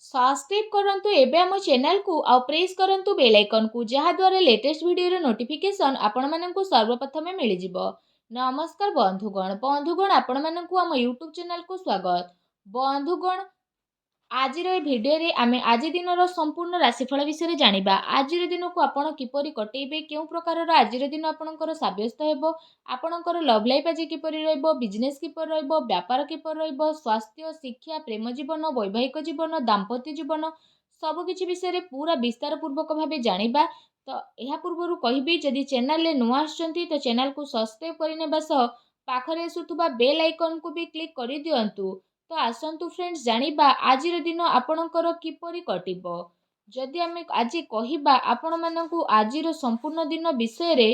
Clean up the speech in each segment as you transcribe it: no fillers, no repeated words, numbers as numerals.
Subscribe करंतु एबे हम चैनल को आउ प्रेस करंतु बेल आइकन को जहा द्वारा लेटेस्ट वीडियो नोटिफिकेशन आपण माननकु सर्वप्रथमे मिल जिवो। नमस्कार बंधुगण आपण माननकु हम यूट्यूब चैनल को स्वागत। बंधुगण आज भिडियो रे आमे आज दिन संपूर्ण राशिफल विषय जानिबा। आज दिन को आपण किपरि कटेबे, केउ प्रकार आज दिन आपणकर साब्यस्त हेबो, आपणकर लव लाइफ आज किपरि रहइबो, बिजनेस किपरि रहइबो, व्यापार किपरि रहइबो, स्वास्थ्य, शिक्षा, प्रेम जीवन, वैवाहिक जीवन, दाम्पत्य जीवन सब किछि विषय पूरा विस्तार पूर्वक भाबे जानिबा। तो यह पूर्व कहिबी जदि चैनल ले नुआ आछंती तो चैनल को सब्सक्राइब करिनेबा सह पाखरे आसुथुबा बेल आइकन को भी क्लिक करि दियंतु। तो आसंतु फ्रेंड्स जानिबा आज दिन आपणकर किपरि कटिबो। जदि आमे आज कहिबा आपण माननकु आजिर संपूर्ण दिन विषय रे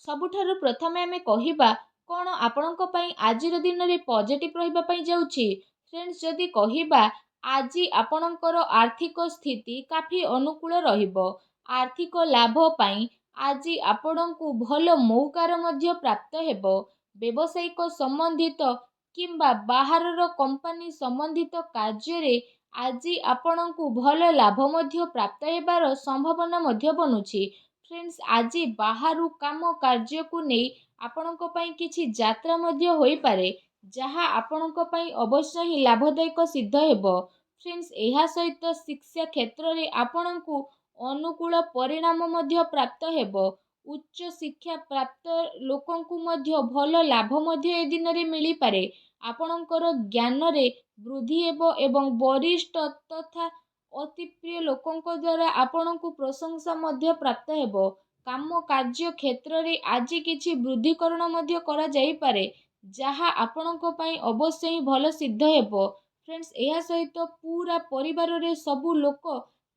सबुठारु प्रथमे आमे कहिबा कोन आपणक पई आजिर दिन रे पॉजिटिव रहिबा पई जाउछि। फ्रेंड्स जदि कहिबा आज आपणकर आर्थिक स्थिति काफी अनुकूल रहिबो। आर्थिक लाभ पई आज आपणकु भल मौकार मध्य प्राप्त हेबो। व्यवसायिक संबंधित किंबा बाहरर कंपनी संबंधित कार्य आज आपणकु भल लाभ मध्य प्राप्त हेबार संभावना मध्य बनुछि। फ्रेंड्स आज बाहरु काम कार्य को नहीं आपणक पई किछि यात्रा मध्य होई पारे, जहा आपणक पई अवश्य ही लाभदायक सिद्ध हेबो। फ्रेंड्स एहा सहित शिक्षा क्षेत्र रे आपणकु अनुकूल परिणाम मध्य प्राप्त हेबो। उच्च शिक्षा प्राप्त लोकंकु मध्य भल लाभ मध्य ए दिन रे मिली पारे। आपणकर ज्ञान रे वृद्धि हेबो एवं वरिष्ठ तथा अति प्रिय लोकंक द्वारा आपणकु प्रशंसा मध्य प्राप्त हेबो। काम कार्य क्षेत्र रे आज किछि वृद्धिकरण मध्य करा जाई पारे, जहा आपणक पई अवश्य ही भल सिद्ध हेबो। फ्रेंड्स एहा सहित पूरा परिवार रे सबु लोक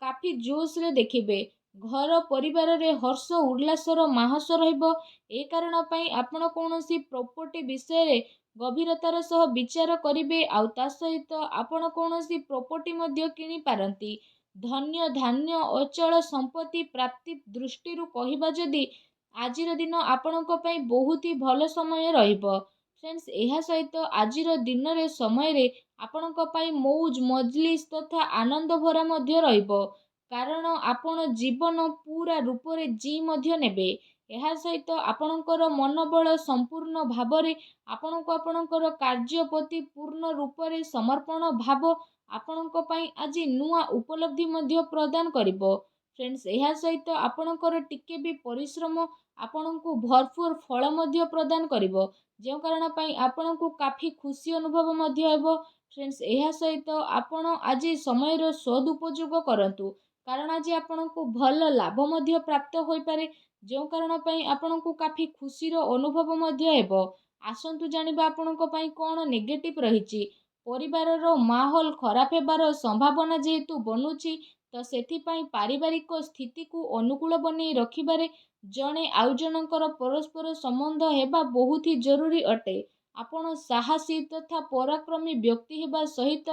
काफी जोश रे देखिबे। घर परिवार रे हर्ष उल्लासर माहस रहिबो। ए कारण पई आपण कोनोसी प्रॉपर्टी विषय रे गभीरतार सह विचार करिवे आउ ता सहित आपण कोनोसी प्रॉपर्टी मध्य किनि पारंती। धन्य धान्य अचल संपत्ति प्राप्ति दृष्टि कहिबा जदि आजिर दिन आपणक पई बहुत ही भल समय रहिबो। फ्रेंड्स एहा सहित आजिर दिन रे समय रे आपणक पई मौज मजलिस तथा आनंद भरा मध्य रहिबो, कारण आपण जीवन पूरा रूप रे जी मध्य नेबे। एहा सहित आपणकर मनोबल संपूर्ण भावरे आपणको आपणकर कार्य प्रति पूर्ण रूप रे समर्पण भाव आपणक पई आज नुआ उपलब्धि मध्य प्रदान करिवो। फ्रेंड्स एहा सहित आपणकर टिके भी परिश्रम आपणको भरपूर फल मध्य प्रदान करिवो, जे कारण पई आपणको काफी खुशी अनुभव मध्य हेबो। फ्रेंड्स एहा सहित आपण आज समय रो सदुपयोग करंतु, कारण आज आपणको भल लाभ मध्य प्राप्त होई पारे, जे कारण पई आपणको काफी खुशी रो अनुभव मध्य हेबो। आसंतु जानिबा आपणक पई कोन नेगेटिव रहिछि। परिवारर माहौल खराब हेबार संभावना जेहेतु बनुछि, तो सेथि पई पारिवारिक स्थिति को अनुकूल बनै रखिबारे जणे आउ जनकर परस्पर संबंध हेबा बहुत ही जरूरी अटे। आपण साहसी तथा पराक्रमी व्यक्ति हेबा सहित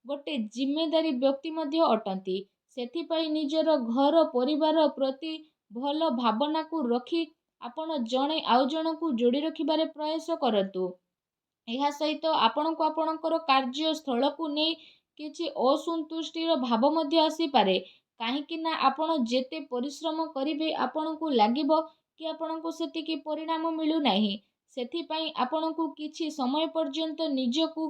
गोटे जिम्मेदारी व्यक्ति मध्य अटंती। सेथि पई निजर घर परिवार प्रति भल भावना को रखी आपण जणे आउ जनकु जोड़ी रखिबारे प्रयास करतु। एहा सहित आपणको आपणकर कार्य स्थल को नहीं किछि असंतुष्टिर भाव मध्य आसी पारे, काहेकि ना आपण जेते परिश्रम करिवे आपणको लागिबो कि आपणको सेतिकी परिणाम मिलु नाही। सेथि पई आपणको किछि समय पर्यंत निजको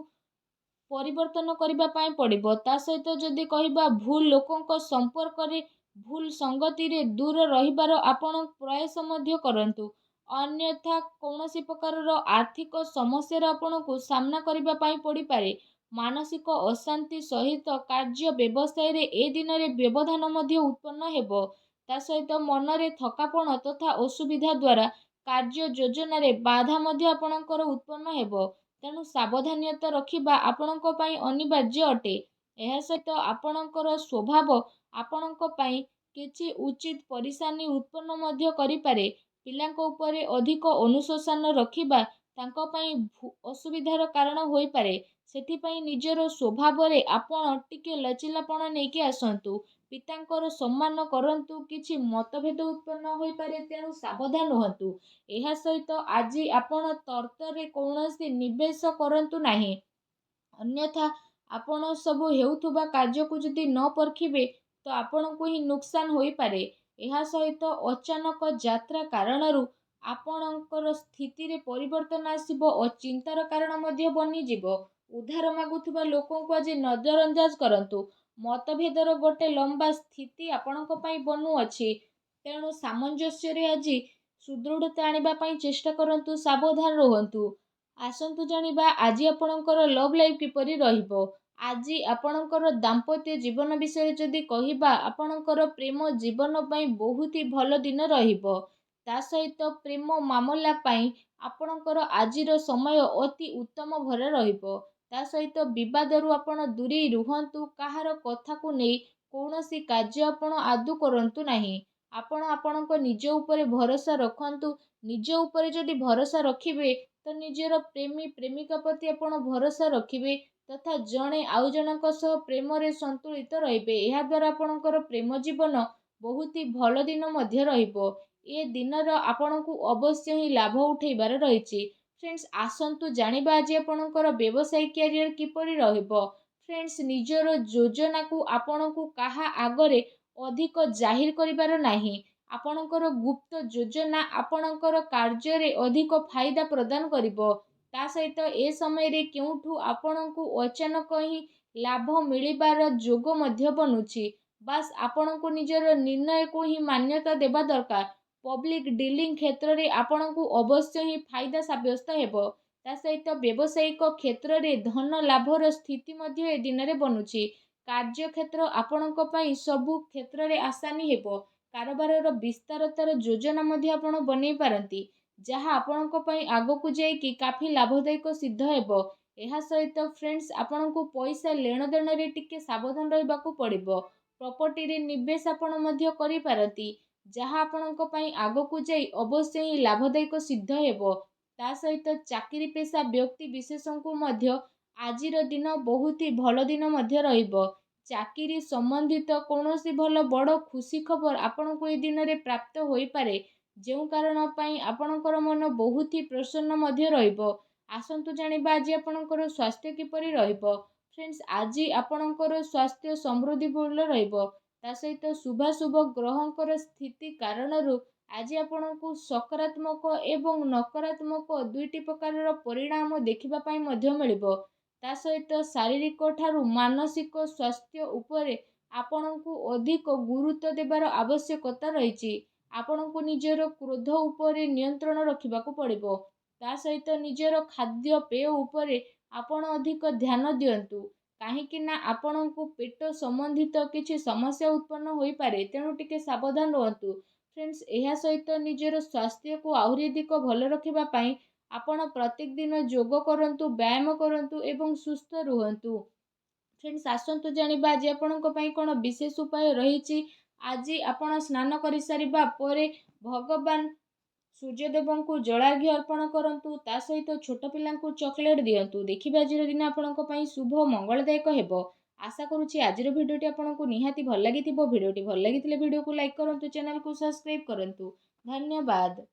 परिवर्तन करिबा पई पड़िबो। ता सहित जदि कहिबा भूल लोकंक संपर्क रे भूल संगति रे दूर रहिबार आपण प्रयास मध्य करंतु, अन्यथा कौनसी प्रकार आर्थिक समस्या आपको सामना करबा पई पड़ी पारे। मानसिक अशांति सहित कार्य व्यवसाय रे ए दिन रे व्यवधान मध्य उत्पन्न हेबो। ता सहित मन रे थकापण तथा असुविधा द्वारा कार्य योजना रे बाधा मध्य आपणकर उत्पन्न हेबो। तेणु सावधानता रखिबा आपणक पई अनिवार्य अटे। एहा सहित आपणकर स्वभाव आपणक पई किछि उचित परेशानी उत्पन्न मध्य करि पारे। पिलांक उपरे अधिक अनुशासन रखिबा तांको पई असुविधार कारण होई पारे। सेथि पई निजर स्वभाव रे आपण टिके लचिलापण नेकी आसंतु। पितांकर सम्मान करंतु, किछि मतभेद उत्पन्न होई पारे, तेणु सावधान हुंतु। एहा सहित आज आपण तर्क रे कौनसी निवेश करंतु नाही, अन्यथा ଆପଣ ସବୁ ହେଉଥିବା କାର୍ଯ୍ୟକୁ ଯଦି ନ ପରଖିବେ ତ ଆପଣଙ୍କୁ ହିଁ ନୁକସାନ ହୋଇପାରେ। ଏହା ସହିତ ଅଚାନକ ଯାତ୍ରା କାରଣରୁ ଆପଣଙ୍କର ସ୍ଥିତିରେ ପରିବର୍ତ୍ତନ ଆସିବ ଓ ଚିନ୍ତାର କାରଣ ମଧ୍ୟ ବନିଯିବ। ଉଦ୍ଧାର ମାଗୁଥିବା ଲୋକଙ୍କୁ ଆଜି ନଜରଅନ୍ଦାଜ କରନ୍ତୁ। ମତଭେଦର ଗୋଟେ ଲମ୍ବା ସ୍ଥିତି ଆପଣଙ୍କ ପାଇଁ ବନୁଅଛି। ତେଣୁ ସାମଞ୍ଜସ୍ୟରେ ଆଜି ସୁଦୃଢ଼ତା ଆଣିବା ପାଇଁ ଚେଷ୍ଟା କରନ୍ତୁ, ସାବଧାନ ରୁହନ୍ତୁ। ଆସନ୍ତୁ ଜାଣିବା ଆଜି ଆପଣଙ୍କର ଲଭ୍ ଲାଇଫ୍ କିପରି ରହିବ। ଆଜି ଆପଣଙ୍କର ଦାମ୍ପତ୍ୟ ଜୀବନ ବିଷୟରେ ଯଦି କହିବା, ଆପଣଙ୍କର ପ୍ରେମ ଜୀବନ ପାଇଁ ବହୁତ ହି ଭଲ ଦିନ ରହିବ। ତା ସହିତ ପ୍ରେମ ମାମଲା ପାଇଁ ଆପଣଙ୍କର ଆଜିର ସମୟ ଅତି ଉତ୍ତମ ଭରା ରହିବ। ତା ସହିତ ବିବାଦରୁ ଆପଣ ଦୂରେଇ ରୁହନ୍ତୁ। କାହାର କଥାକୁ ନେଇ କୌଣସି କାର୍ଯ୍ୟ ଆପଣ ଆଦୌ କରନ୍ତୁ ନାହିଁ। ଆପଣ ଆପଣଙ୍କ ନିଜ ଉପରେ ଭରସା ରଖନ୍ତୁ। ନିଜ ଉପରେ ଯଦି ଭରସା ରଖିବେ ତ ନିଜର ପ୍ରେମୀ ପ୍ରେମିକା ପ୍ରତି ଆପଣ ଭରସା ରଖିବେ ତଥା ଜଣେ ଆଉ ଜଣଙ୍କ ସହ ପ୍ରେମରେ ସନ୍ତୁଳିତ ରହିବେ। ଏହାଦ୍ୱାରା ଆପଣଙ୍କର ପ୍ରେମ ଜୀବନ ବହୁତ ହି ଭଲ ଦିନ ମଧ୍ୟ ରହିବ। ଏ ଦିନର ଆପଣଙ୍କୁ ଅବଶ୍ୟ ହିଁ ଲାଭ ଉଠେଇବାର ରହିଛି। ଫ୍ରେଣ୍ଡସ୍, ଆସନ୍ତୁ ଜାଣିବା ଆଜି ଆପଣଙ୍କର ବ୍ୟବସାୟିକ କ୍ୟାରିୟର କିପରି ରହିବ। ଫ୍ରେଣ୍ଡସ୍, ନିଜର ଯୋଜନାକୁ ଆପଣଙ୍କୁ କାହା ଆଗରେ ଅଧିକ ଜାହିର କରିବାର ନାହିଁ। ଆପଣଙ୍କର ଗୁପ୍ତ ଯୋଜନା ଆପଣଙ୍କର କାର୍ଯ୍ୟରେ ଅଧିକ ଫାଇଦା ପ୍ରଦାନ କରିବ। ତା ସହିତ ଏ ସମୟରେ କେଉଁଠୁ ଆପଣଙ୍କୁ ଅଚାନକ ହିଁ ଲାଭ ମିଳିବାର ଯୋଗ ମଧ୍ୟ ବନୁଛି। ବାସ୍ ଆପଣଙ୍କୁ ନିଜର ନିର୍ଣ୍ଣୟକୁ ହିଁ ମାନ୍ୟତା ଦେବା ଦରକାର। ପବ୍ଲିକ ଡିଲିଂ କ୍ଷେତ୍ରରେ ଆପଣଙ୍କୁ ଅବଶ୍ୟ ହିଁ ଫାଇଦା ସାବ୍ୟସ୍ତ ହେବ। ତା ସହିତ ବ୍ୟବସାୟିକ କ୍ଷେତ୍ରରେ ଧନ ଲାଭର ସ୍ଥିତି ମଧ୍ୟ ଏ ଦିନରେ ବନୁଛି। କାର୍ଯ୍ୟକ୍ଷେତ୍ର ଆପଣଙ୍କ ପାଇଁ ସବୁ କ୍ଷେତ୍ରରେ ଆସାନୀ ହେବ। କାରବାରର ବିସ୍ତାରତାର ଯୋଜନା ମଧ୍ୟ ଆପଣ ବନେଇ ପାରନ୍ତି, ଯାହା ଆପଣଙ୍କ ପାଇଁ ଆଗକୁ ଯାଇକି କାଫି ଲାଭଦାୟକ ସିଦ୍ଧ ହେବ। ଏହା ସହିତ ଫ୍ରେଣ୍ଡସ୍, ଆପଣଙ୍କୁ ପଇସା ଲେଣଦେଣରେ ଟିକେ ସାବଧାନ ରହିବାକୁ ପଡ଼ିବ। ପ୍ରପର୍ଟିରେ ନିବେଶ ଆପଣ ମଧ୍ୟ କରିପାରନ୍ତି, ଯାହା ଆପଣଙ୍କ ପାଇଁ ଆଗକୁ ଯାଇ ଅବଶ୍ୟ ହିଁ ଲାଭଦାୟକ ସିଦ୍ଧ ହେବ। ତା ସହିତ ଚାକିରି ପେଶା ବ୍ୟକ୍ତି ବିଶେଷଙ୍କୁ ମଧ୍ୟ ଆଜିର ଦିନ ବହୁତ ହି ଭଲ ଦିନ ମଧ୍ୟ ରହିବ। ଚାକିରି ସମ୍ବନ୍ଧିତ କୌଣସି ଭଲ ବଡ଼ ଖୁସି ଖବର ଆପଣଙ୍କୁ ଏ ଦିନରେ ପ୍ରାପ୍ତ ହୋଇପାରେ, ଯେଉଁ କାରଣ ପାଇଁ ଆପଣଙ୍କର ମନ ବହୁତ ହି ପ୍ରସନ୍ନ ମଧ୍ୟ ରହିବ। ଆସନ୍ତୁ ଜାଣିବା ଆଜି ଆପଣଙ୍କର ସ୍ୱାସ୍ଥ୍ୟ କିପରି ରହିବ। ଫ୍ରେଣ୍ଡସ୍, ଆଜି ଆପଣଙ୍କର ସ୍ୱାସ୍ଥ୍ୟ ସମୃଦ୍ଧିପୂର୍ଣ୍ଣ ରହିବ। ତା ସହିତ ଶୁଭାଶୁଭ ଗ୍ରହଙ୍କର ସ୍ଥିତି କାରଣରୁ ଆଜି ଆପଣଙ୍କୁ ସକାରାତ୍ମକ ଏବଂ ନକାରାତ୍ମକ ଦୁଇଟି ପ୍ରକାରର ପରିଣାମ ଦେଖିବା ପାଇଁ ମଧ୍ୟ ମିଳିବ। ତା ସହିତ ଶାରୀରିକ ଠାରୁ ମାନସିକ ସ୍ୱାସ୍ଥ୍ୟ ଉପରେ ଆପଣଙ୍କୁ ଅଧିକ ଗୁରୁତ୍ୱ ଦେବାର ଆବଶ୍ୟକତା ରହିଛି। ଆପଣଙ୍କୁ ନିଜର କ୍ରୋଧ ଉପରେ ନିୟନ୍ତ୍ରଣ ରଖିବାକୁ ପଡ଼ିବ। ତା ସହିତ ନିଜର ଖାଦ୍ୟପେୟ ଉପରେ ଆପଣ ଅଧିକ ଧ୍ୟାନ ଦିଅନ୍ତୁ, କାହିଁକି ନା ଆପଣଙ୍କୁ ପେଟ ସମ୍ବନ୍ଧିତ କିଛି ସମସ୍ୟା ଉତ୍ପନ୍ନ ହୋଇପାରେ। ତେଣୁ ଟିକେ ସାବଧାନ ରୁହନ୍ତୁ। ଫ୍ରେଣ୍ଡସ୍, ଏହା ସହିତ ନିଜର ସ୍ୱାସ୍ଥ୍ୟକୁ ଆହୁରି ଅଧିକ ଭଲ ରଖିବା ପାଇଁ ଆପଣ ପ୍ରତ୍ୟେକ ଦିନ ଯୋଗ କରନ୍ତୁ, ବ୍ୟାୟାମ କରନ୍ତୁ ଏବଂ ସୁସ୍ଥ ରୁହନ୍ତୁ। ଫ୍ରେଣ୍ଡସ୍, ଆସନ୍ତୁ ଜାଣିବା ଆଜି ଆପଣଙ୍କ ପାଇଁ କ'ଣ ବିଶେଷ ଉପାୟ ରହିଛି। ଆଜି ଆପଣ ସ୍ନାନ କରିସାରିବା ପରେ ଭଗବାନ ସୂର୍ଯ୍ୟଦେବଙ୍କୁ ଜଳାର୍ଘ୍ୟ ଅର୍ପଣ କରନ୍ତୁ। ତା ସହିତ ଛୋଟ ପିଲାଙ୍କୁ ଚକୋଲେଟ୍ ଦିଅନ୍ତୁ। ଦେଖିବେ ଆଜିର ଦିନ ଆପଣଙ୍କ ପାଇଁ ଶୁଭ ମଙ୍ଗଳଦାୟକ ହେବ। ଆଶା କରୁଛି ଆଜିର ଭିଡ଼ିଓଟି ଆପଣଙ୍କୁ ନିହାତି ଭଲ ଲାଗିଥିବ। ଭିଡ଼ିଓଟି ଭଲ ଲାଗିଥିଲେ ଭିଡ଼ିଓକୁ ଲାଇକ୍ କରନ୍ତୁ, ଚ୍ୟାନେଲକୁ ସବସ୍କ୍ରାଇବ୍ କରନ୍ତୁ। ଧନ୍ୟବାଦ।